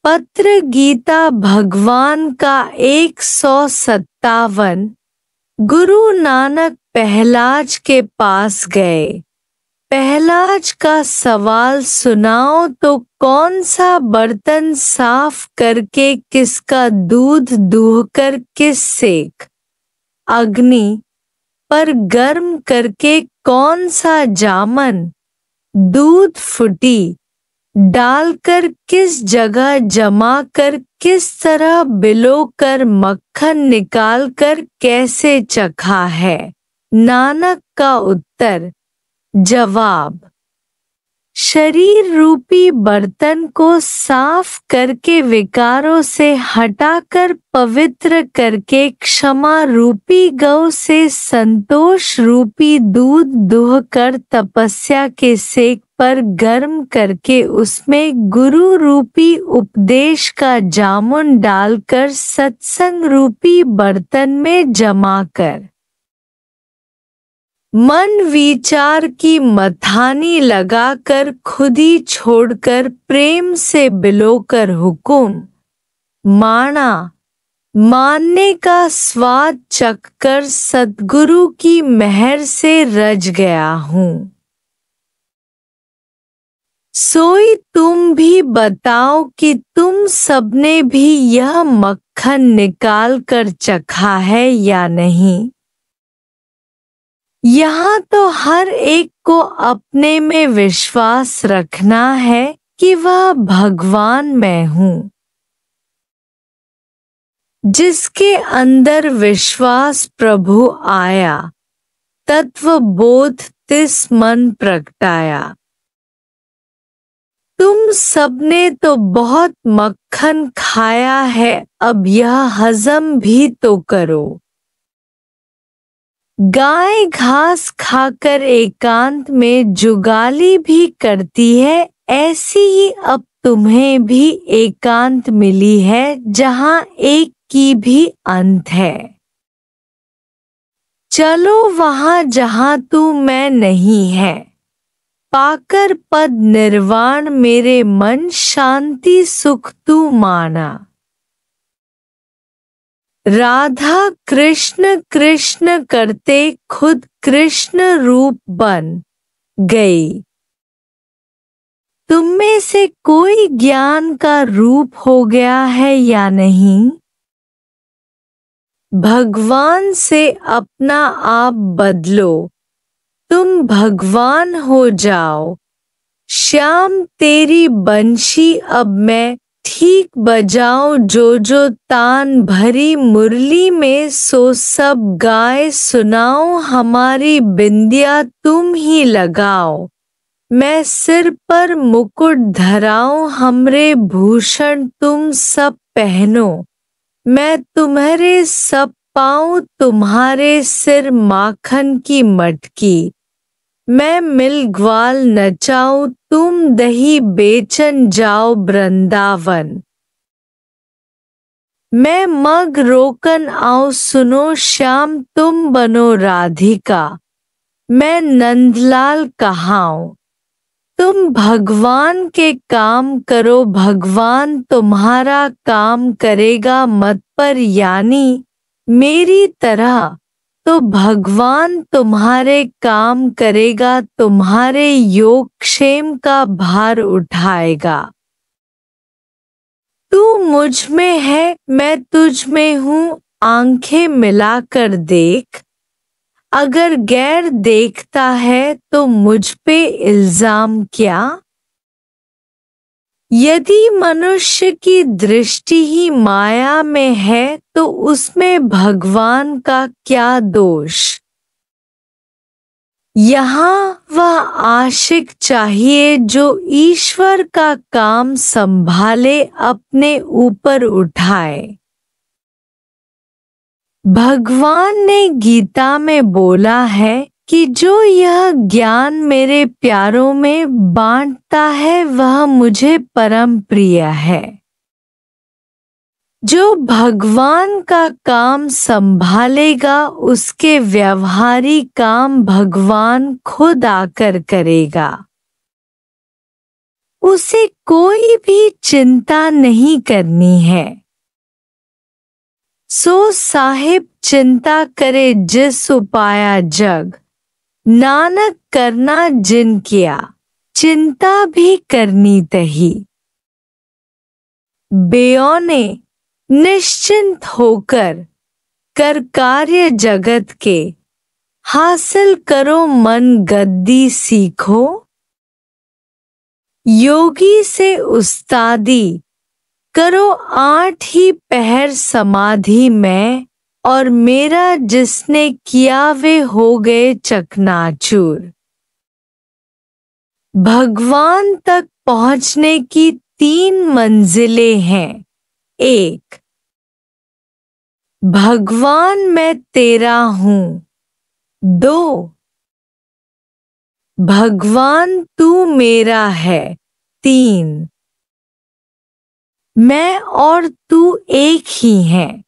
पत्र गीता भगवान का 157। गुरु नानक पहलाज के पास गए। पहलाज का सवाल सुनाओ तो कौन सा बर्तन साफ करके किसका दूध दूहकर किस सेक अग्नि पर गर्म करके कौन सा जामन दूध फुटी डालकर किस जगह जमा कर किस तरह बिलो कर मक्खन निकाल कर कैसे चखा है। नानक का उत्तर। जवाब। शरीर रूपी बर्तन को साफ करके विकारों से हटाकर पवित्र करके क्षमा रूपी गौ से संतोष रूपी दूध दूहकर तपस्या के सेक पर गर्म करके उसमें गुरु रूपी उपदेश का जामुन डालकर सत्संग रूपी बर्तन में जमा कर मन विचार की मथानी लगाकर खुदी छोड़कर प्रेम से बिलोकर हुकुम माना मानने का स्वाद चखकर सद्गुरु की मेहर से रज गया हूँ। सोई तुम भी बताओ कि तुम सबने भी यह मक्खन निकाल कर चखा है या नहीं। यहाँ तो हर एक को अपने में विश्वास रखना है कि वह भगवान मैं हूँ। जिसके अंदर विश्वास प्रभु आया तत्व बोध तिस मन प्रगटाया। तुम सबने तो बहुत मक्खन खाया है, अब यह हजम भी तो करो। गाय घास खाकर एकांत में जुगाली भी करती है, ऐसी ही अब तुम्हें भी एकांत मिली है जहां एक की भी अंत है। चलो वहां जहां तू मैं नहीं है, पाकर पद निर्वाण मेरे मन शांति सुख तू माना। राधा कृष्ण कृष्ण करते खुद कृष्ण रूप बन गई। तुम में से कोई ज्ञान का रूप हो गया है या नहीं। भगवान से अपना आप बदलो, तुम भगवान हो जाओ। श्याम तेरी बंशी अब मैं ठीक बजाओ, जो तान भरी मुरली में सो सब गाए सुनाओ। हमारी बिंदिया तुम ही लगाओ, मैं सिर पर मुकुट धराऊं। हमरे भूषण तुम सब पहनो, मैं तुम्हारे सब पाऊं। तुम्हारे सिर माखन की मटकी, मैं मिल ग्वाल नचाऊं। तुम दही बेचन जाओ वृंदावन, मैं मग रोकन आऊं। सुनो श्याम तुम बनो राधिका, मैं नंदलाल कहाऊं। तुम भगवान के काम करो, भगवान तुम्हारा काम करेगा मत पर, यानी मेरी तरह तो भगवान तुम्हारे काम करेगा, तुम्हारे योग क्षेम का भार उठाएगा। तू मुझ में है, मैं तुझ में हूँ, आंखें मिलाकर देख। अगर गैर देखता है तो मुझ पे इल्जाम क्या। यदि मनुष्य की दृष्टि ही माया में है तो उसमें भगवान का क्या दोष। यहाँ वह आशिक चाहिए जो ईश्वर का काम संभाले, अपने ऊपर उठाए। भगवान ने गीता में बोला है कि जो यह ज्ञान मेरे प्यारों में बांटता है वह मुझे परम प्रिय है। जो भगवान का काम संभालेगा उसके व्यवहारी काम भगवान खुद आकर करेगा। उसे कोई भी चिंता नहीं करनी है। सो साहिब चिंता करे जिस उपाया जग, नानक करना जिन किया, चिंता भी करनी तही। बेऔने निश्चिंत होकर कर कार्य जगत के, हासिल करो मन गद्दी सीखो। योगी से उस्तादी करो 8 ही पहर समाधि में, और मेरा जिसने किया वे हो गए चकनाचूर। भगवान तक पहुंचने की 3 मंजिलें हैं। 1, भगवान मैं तेरा हूँ। 2, भगवान तू मेरा है। 3, मैं और तू एक ही हैं।